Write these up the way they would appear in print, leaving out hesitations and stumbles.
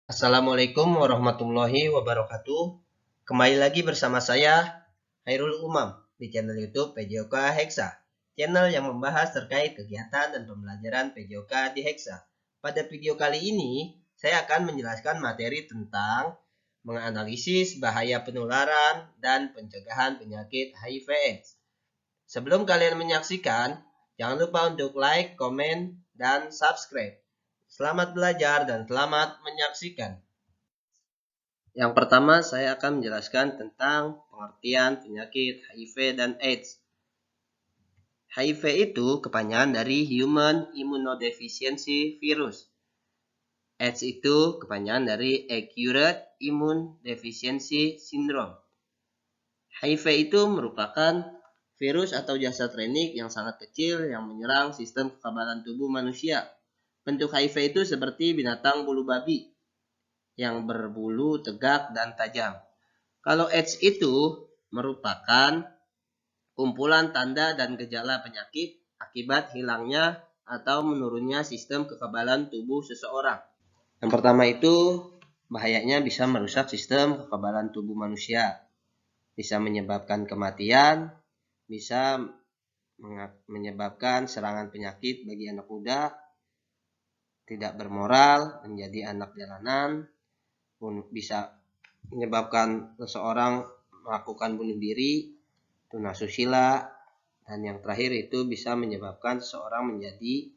Assalamualaikum warahmatullahi wabarakatuh. Kembali lagi bersama saya, Hairul Umam, di channel YouTube PJOK Hexa. Channel yang membahas terkait kegiatan dan pembelajaran PJOK di Hexa. Pada video kali ini, saya akan menjelaskan materi tentang menganalisis bahaya penularan dan pencegahan penyakit HIV/AIDS. Sebelum kalian menyaksikan, jangan lupa untuk like, komen, dan subscribe. Selamat belajar dan selamat menyaksikan. Yang pertama, saya akan menjelaskan tentang pengertian penyakit HIV dan AIDS. HIV itu kepanjangan dari Human Immunodeficiency Virus. AIDS itu kepanjangan dari Acute Immune Deficiency Syndrome. HIV itu merupakan virus atau jasad renik yang sangat kecil yang menyerang sistem kekebalan tubuh manusia. Bentuk HIV itu seperti binatang bulu babi yang berbulu tegak dan tajam. Kalau AIDS itu merupakan kumpulan tanda dan gejala penyakit akibat hilangnya atau menurunnya sistem kekebalan tubuh seseorang. Yang pertama itu bahayanya bisa merusak sistem kekebalan tubuh manusia, bisa menyebabkan kematian, bisa menyebabkan serangan penyakit bagi anak muda, tidak bermoral, menjadi anak jalanan, bisa menyebabkan seseorang melakukan bunuh diri, tuna susila, dan yang terakhir itu bisa menyebabkan seseorang menjadi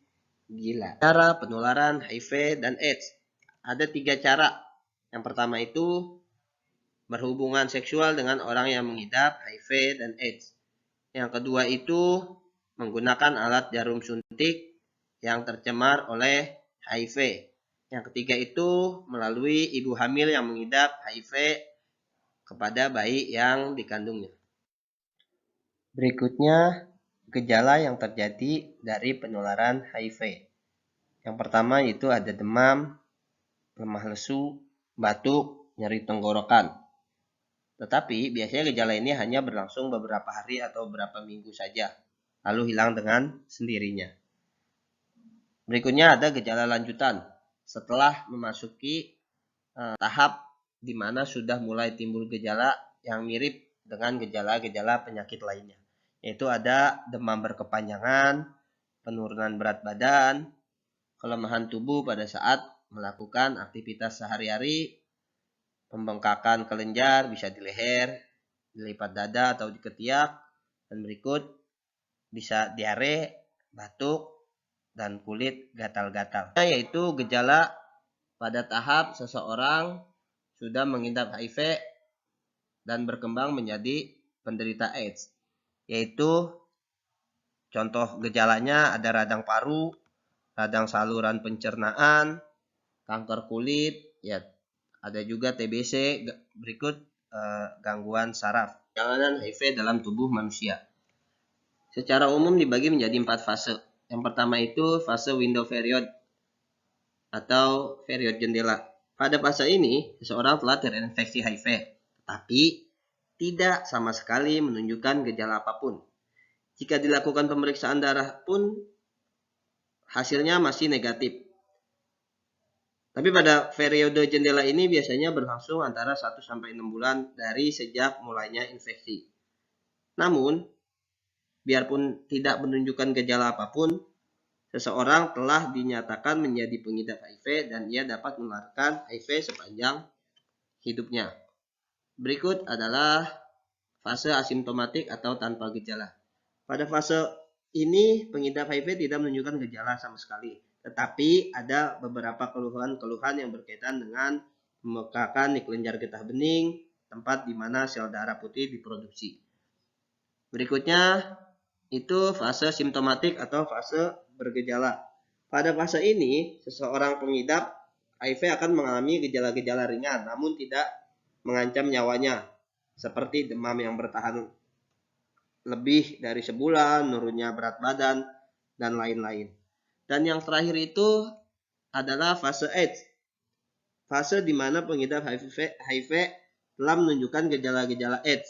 gila. Cara penularan HIV dan AIDS. Ada 3 cara. Yang pertama itu berhubungan seksual dengan orang yang mengidap HIV dan AIDS. Yang kedua itu menggunakan alat jarum suntik yang tercemar oleh HIV. Yang ketiga itu melalui ibu hamil yang mengidap HIV kepada bayi yang dikandungnya. Berikutnya, gejala yang terjadi dari penularan HIV. Yang pertama itu ada demam, lemah lesu, batuk, nyeri tenggorokan. Tetapi biasanya gejala ini hanya berlangsung beberapa hari atau beberapa minggu saja, lalu hilang dengan sendirinya. Berikutnya ada gejala lanjutan. Setelah memasuki tahap di mana sudah mulai timbul gejala yang mirip dengan gejala-gejala penyakit lainnya, yaitu ada demam berkepanjangan, penurunan berat badan, kelemahan tubuh pada saat melakukan aktivitas sehari-hari, pembengkakan kelenjar bisa di leher, dilipat dada atau di ketiak, dan berikut bisa diare, batuk, dan kulit gatal-gatal. Yaitu gejala pada tahap seseorang sudah mengidap HIV dan berkembang menjadi penderita AIDS. Yaitu contoh gejalanya ada radang paru, radang saluran pencernaan, kanker kulit, ya ada juga TBC, berikut gangguan saraf. Perjalanan HIV dalam tubuh manusia. Secara umum dibagi menjadi 4 fase. Yang pertama itu fase window period atau period jendela. Pada fase ini, seseorang telah terinfeksi HIV, tetapi tidak sama sekali menunjukkan gejala apapun. Jika dilakukan pemeriksaan darah pun, hasilnya masih negatif. Tapi pada periode jendela ini biasanya berlangsung antara 1-6 bulan dari sejak mulainya infeksi. Namun, biarpun tidak menunjukkan gejala apapun, seseorang telah dinyatakan menjadi pengidap HIV dan ia dapat menularkan HIV sepanjang hidupnya. Berikut adalah fase asimptomatik atau tanpa gejala. Pada fase ini pengidap HIV tidak menunjukkan gejala sama sekali, tetapi ada beberapa keluhan-keluhan yang berkaitan dengan pembengkakan di kelenjar getah bening, tempat di mana sel darah putih diproduksi. Berikutnya itu fase simptomatik atau fase bergejala. Pada fase ini, seseorang pengidap HIV akan mengalami gejala-gejala ringan, namun tidak mengancam nyawanya, seperti demam yang bertahan lebih dari sebulan, menurunnya berat badan, dan lain-lain. Dan yang terakhir itu adalah fase AIDS. Fase di mana pengidap HIV telah menunjukkan gejala-gejala AIDS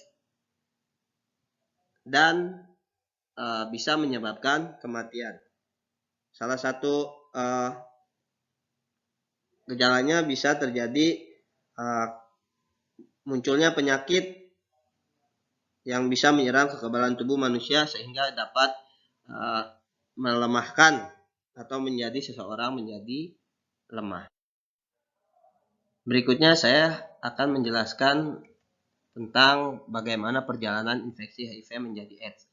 dan bisa menyebabkan kematian. Salah satu gejalanya bisa terjadi munculnya penyakit yang bisa menyerang kekebalan tubuh manusia sehingga dapat melemahkan atau menjadi seseorang menjadi lemah. Berikutnya saya akan menjelaskan tentang bagaimana perjalanan infeksi HIV menjadi AIDS.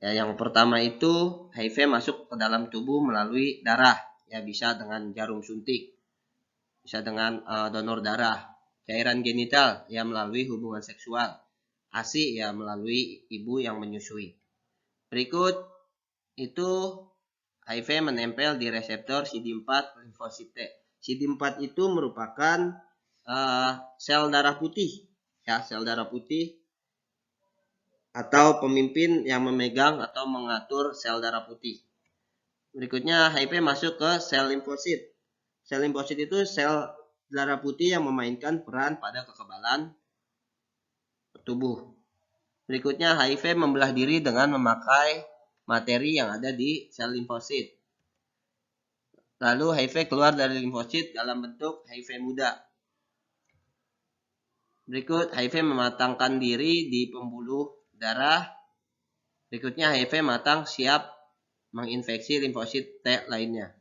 Ya, yang pertama itu HIV masuk ke dalam tubuh melalui darah, ya bisa dengan jarum suntik, bisa dengan donor darah, cairan genital ya melalui hubungan seksual, ASI ya melalui ibu yang menyusui. Berikut itu HIV menempel di reseptor CD4 limfosit T. CD4 itu merupakan sel darah putih, ya sel darah putih atau pemimpin yang memegang atau mengatur sel darah putih. Berikutnya HIV masuk ke sel limfosit. Sel limfosit itu sel darah putih yang memainkan peran pada kekebalan tubuh. Berikutnya HIV membelah diri dengan memakai materi yang ada di sel limfosit. Lalu HIV keluar dari limfosit dalam bentuk HIV muda. Berikut HIV mematangkan diri di pembuluh darah. Berikutnya HIV matang siap menginfeksi limfosit T lainnya.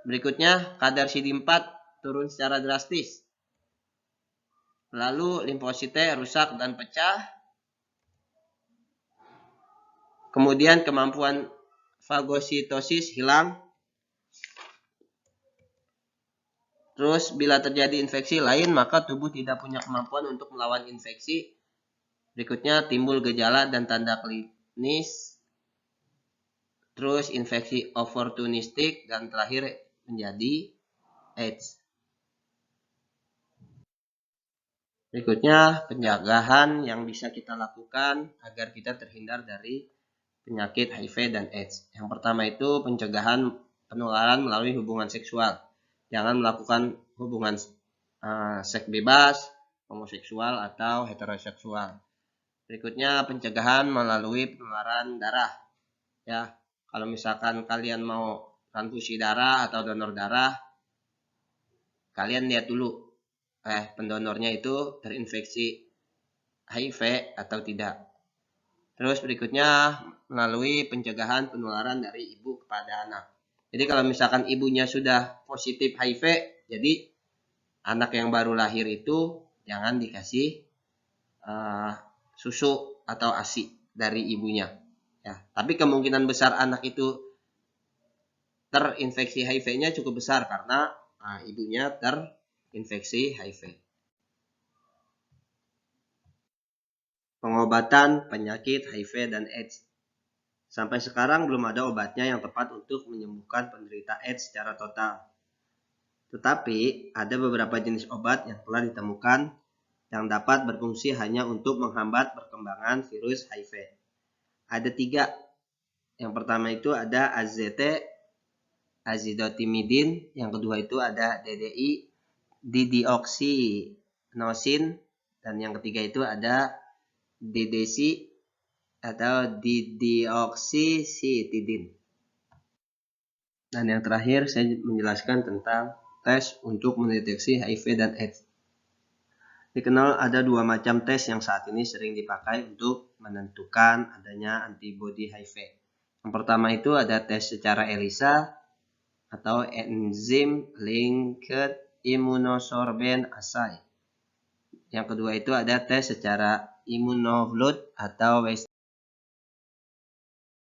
Berikutnya kadar CD4 turun secara drastis. Lalu limfosit T rusak dan pecah. Kemudian kemampuan fagositosis hilang. Terus bila terjadi infeksi lain maka tubuh tidak punya kemampuan untuk melawan infeksi. Berikutnya timbul gejala dan tanda klinis. Terus infeksi oportunistik dan terakhir menjadi AIDS. Berikutnya pencegahan yang bisa kita lakukan agar kita terhindar dari penyakit HIV dan AIDS. Yang pertama itu pencegahan penularan melalui hubungan seksual. Jangan melakukan hubungan seks bebas, homoseksual atau heteroseksual. Berikutnya pencegahan melalui penularan darah. Ya, kalau misalkan kalian mau transfusi darah atau donor darah, kalian lihat dulu pendonornya itu terinfeksi HIV atau tidak. Terus berikutnya melalui pencegahan penularan dari ibu kepada anak. Jadi kalau misalkan ibunya sudah positif HIV, jadi anak yang baru lahir itu jangan dikasih susu atau ASI dari ibunya. Ya, tapi kemungkinan besar anak itu terinfeksi HIV-nya cukup besar karena ibunya terinfeksi HIV. Pengobatan penyakit HIV dan AIDS. Sampai sekarang belum ada obatnya yang tepat untuk menyembuhkan penderita AIDS secara total. Tetapi ada beberapa jenis obat yang telah ditemukan yang dapat berfungsi hanya untuk menghambat perkembangan virus HIV. Ada 3. Yang pertama itu ada AZT, azidotimidin. Yang kedua itu ada DDI, didioksinosin. Dan yang ketiga itu ada DDC atau didioksisitidin. Dan yang terakhir saya menjelaskan tentang tes untuk mendeteksi HIV dan AIDS. Dikenal ada 2 macam tes yang saat ini sering dipakai untuk menentukan adanya antibodi HIV. Yang pertama itu ada tes secara ELISA atau Enzyme Linked Immunosorbent Assay. Yang kedua itu ada tes secara immunoblood atau